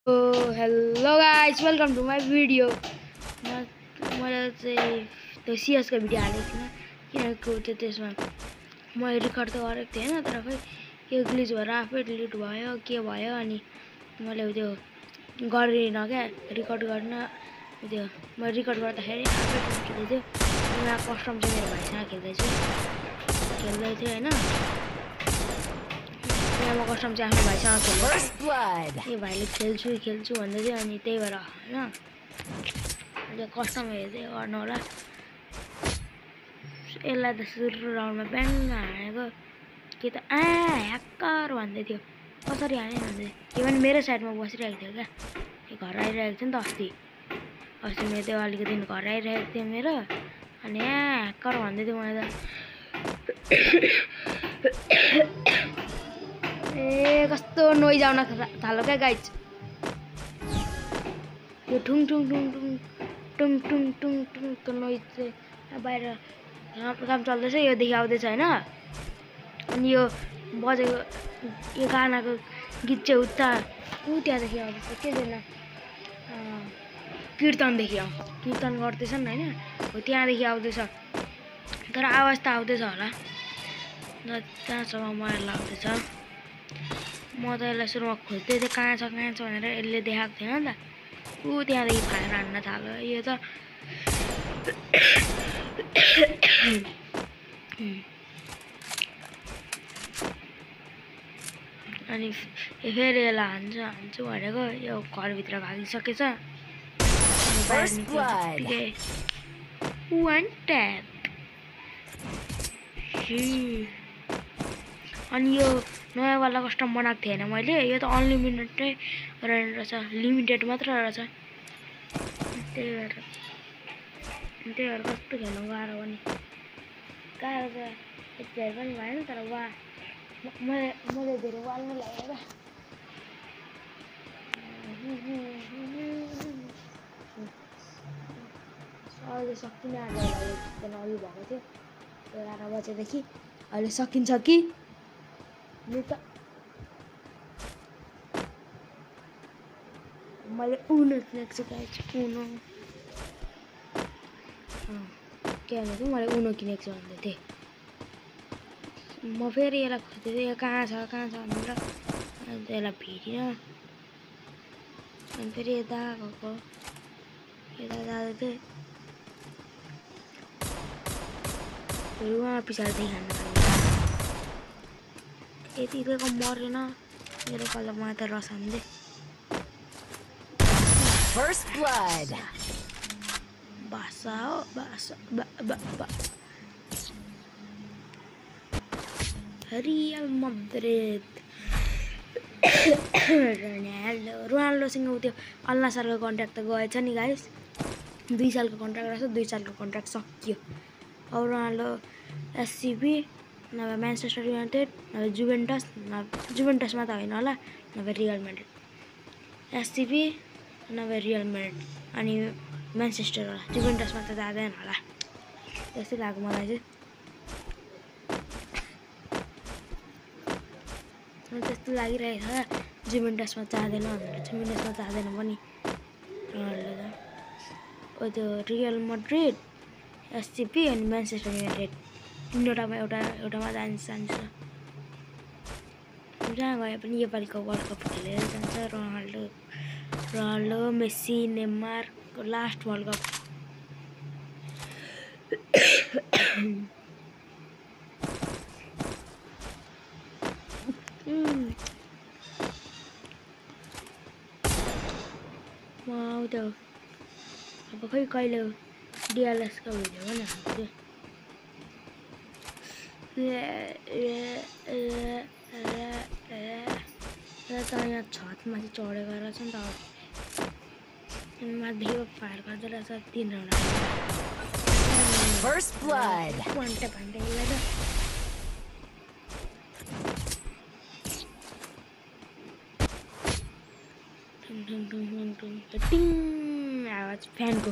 Hello guys welcome to my video. मैले चाहिँ त्यो सिएसको भिडियो हालेको थिइनँ किनकि त्यसमा मैले रेकर्ड त गरेको थिएँ होइन, तर खै यो ग्लिच भएर आफै डिलिट भयो के भयो। अनि मैले त्यो गरिनँ क्या रेकर्ड गर्न। त्यो मैले रेकर्ड गर्दाखेरि आफै डिलिट हुँदै थियो। यहाँ कस्टम चाहिँ मेरो भाइसँग खेल्दै थियो होइन। यहाँ म कस्टम चाहिँ आफ्नो भाइसँग खेल्छु। यो भाइले खेल्छु भन्दै थियो, अनि त्यही भएर होइन त्यो कस्टम हेर्दै गर्नु होला। यसलाई त सुरु राउन्डमा ब्याङ हानेको कि त ह्याकर भन्दै थियो, कसरी हाने भन्दै थियो। यो पनि मेरो साइडमा बसिरहेको थियो क्या, यो घर आइरहेको थियो नि त अस्ति मेरो त्यो अलिकति घर आइरहेको थियो मेरो। अनि ह्याकर भन्दै थियो मैले त कस्तो नोइज आउन थाल्यो क्या गाइज। यो ठुङ ठुङ टुङ टुङ टुङ टुङ टुङ टुङको नोइज चाहिँ बाहिर काम चल्दैछ, योदेखि आउँदैछ होइन। अनि यो बजेको यो गानाको गीत चाहिँ उता त्यहाँदेखि आउँदैछ, के छैन कीर्तनदेखि कीर्तन गर्दैछन् होइन, हो त्यहाँदेखि आउँदैछ। तर आवाज त आउँदैछ होला, त्यहाँसम्म मलाई लाग्दैछ। म त यसलाई सुरुमा खोज्दै थिएँ कहाँ छ भनेर, यसले देखाएको थिएन नि त। त्यहाँदेखि फायर हान्न थाल्यो यो त। अनि फेरि यसलाई हान्छु भनेको यो घरभित्र भागिसकेछ। One tap. अनि यो नयाँवाला कस्टम बनाएको थिएन मैले, यो त अनलिमिटेडै रहेछ, लिमिटेड मात्र रहेछ। त्यही भएर कस्तो खेल्नु गाह्रो पनि त प्लेयर पनि भएन। तर मैले धेरै वाल्नु लाग्यो क्या। अहिले सकिन आँट्यो होला, यो चिकन अघि भएको थियो 11 बजेदेखि, अहिले सकिन्छ कि नि त। मैले उनो किनेको छु गाइस, उनो के भन्दै थिएँ, मैले उनो किनेको छु भन्दै थिएँ। म फेरि यसलाई खोज्दै थिएँ कहाँ छ भनेर, अन्त यसलाई भेटिनँ। अनि फेरि यता गएको, यता जाँदै थिएँ, फेरि उहाँ पछाडिदेखि हान्न थाल्यो। यतिको मरेन मेरो कलमा त रसान्दे। First blood. Basa Real Madrid. रोनाल्डोसँग त्यो अल्नासरको कन्ट्र्याक्ट त गएछ नि गाइस, 2 सालको कन्ट्र्याक्ट रहेछ, 2 सालको कन्ट्र्याक्ट सकियो। अब रोनाल्डो एससीबी नभए म्यान्चेस्टर युनाइटेड नभए जुभेन्टसमा त होइन होला, नभए रियल म्याड्रिड। एससीबी नभए रियल म्याड्रिड अनि म्यान्चेस्टर होला, जुभेन्टसमा त जाँदैन होला जस्तै लाग्यो मलाई चाहिँ। त्यस्तो लागिरहेको छ जुभेन्टसमा जाँदैन भनेर, जुभेन्टसमा जाँदैन पनि रोनाल्डो त। त्यो रियल म्याड्रिड, एससीपी अनि म्यान्चेस्टर युनाइटेड तिनवटामा एउटामा जान्छ। जहाँ गए पनि योपालिको वर्ल्ड कप खेलेर जान्छ रोनाल्डो मेस्सी नेमारको लास्ट वर्ल्ड कप। त्यो अब खै कहिले डिएलएसको भिडियो पनि हाल्छु। त यहाँ छतमाथि चढेको रहेछ नि त, माथिदेखि फायर गर्दै रहेछ 3 राउन्ड। First blood. आवाज फ्यानको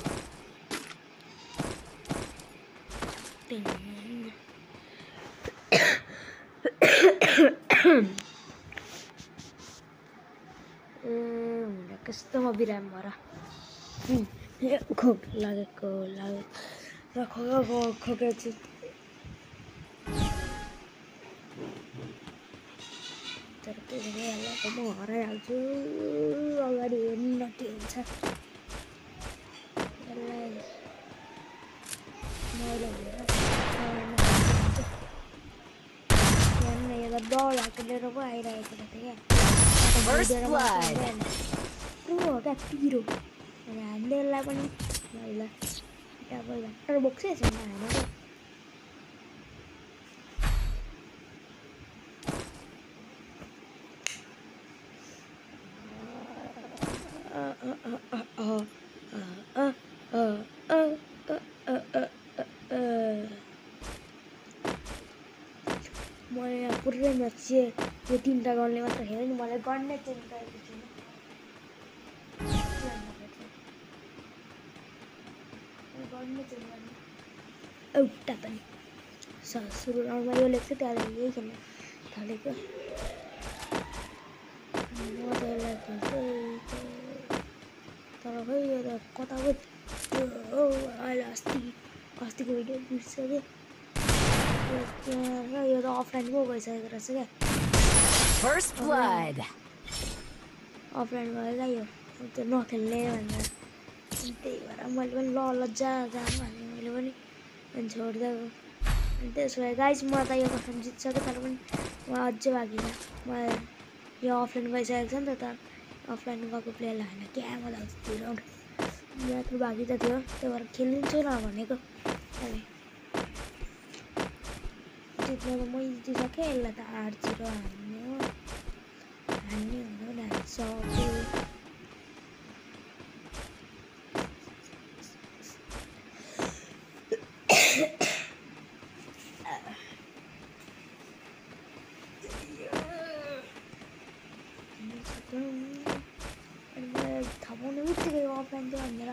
कस्तोमा बिराम भएर खोक लागेको र खोकेपछि तर के भइहाल्छ म हराइहाल्छु अगाडि हेर्नु के हुन्छ यसलाई मैले हेर्दा डर हाकेर पो आइरहेको थिएँ First blood. क्या पिरो अनि हामीले यसलाई पनि मैले डबल भट्टर बोक्सै छैन हानेको मैले यहाँ पुरै म्याच यो 3टा गनले मात्र खेलेँ नि मलाई गन नै चेन्ज गरेको छैन एउटा पनि सुरु राउन्डमा यो लेख्छ त्यहाँदेखि यही खेल्न थालेको म त यसलाई खेल्छु तर खै यो त कता पो अहिले अस्तिको भिडियो बिर्सक्यो यो त अफलाइन पो गइसकेको रहेछ क्या First blood. अफलाइन भयो क्या यो त्यो नखेल्ने भनेर त्यही भएर मैले पनि लज्जा जाऊँ भने मैले पनि अनि छोडिदिएको अनि त्यसो भए गाइस म त यो कसम जित्सकेँ तर पनि म अझै बाँकी छ म यो अफलाइन गइसकेको छ नि त अफलाइन गएको प्लेयरलाई होइन क्या मजा आउँछ त्यो राउन्ड मात्र बाँकी त थियो त्यही भएर खेलिदिन्छु न भनेको अनि जित्न त मै जितिसकेँ यसलाई त 8-0 हान्ने हो हान्ने हुँदैन नि हानिसक्यो थापाउने बित्तिकै अफलाइन थियो भनेर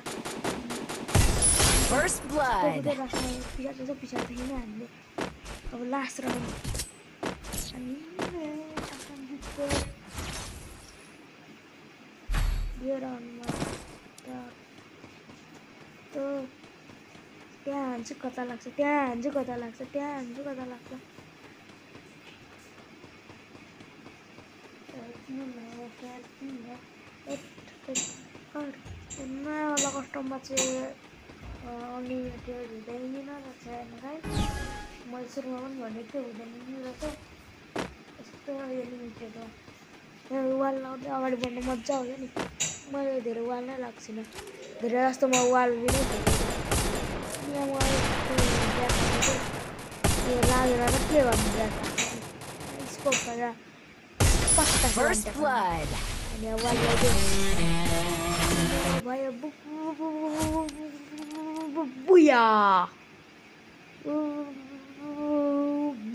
First blood. पछाडि थिएन हामीले अब लास्ट राउन्ड अनि जित्यो यो राउन्डमा त त्यहाँ हान्छु कता लाग्छ त्यहाँ हान्छु कता लाग्छ नयाँवाला कस्टममा चाहिँ अनलिमिटेड हुँदैन रहेछ हेर्नुलाई मैले सुरुमा पनि भनेको थिएँ हुँदैन रहेछ यस्तो लिमिटेड हो वाल लाउँदै अगाडि बढ्नु मजा आउँछ नि मैले धेरै वाल नै लाग्छ धेरै जस्तो म वाल पनि यहाँ यो लागेर र के भन्नु स्कोप गरेर पक्का First blood. अनि वाल भयो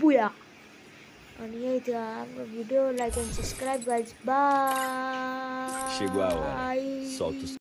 बुया अनि यही थियो हाम्रो video like and subscribe guys by Chegou a hora. Solta os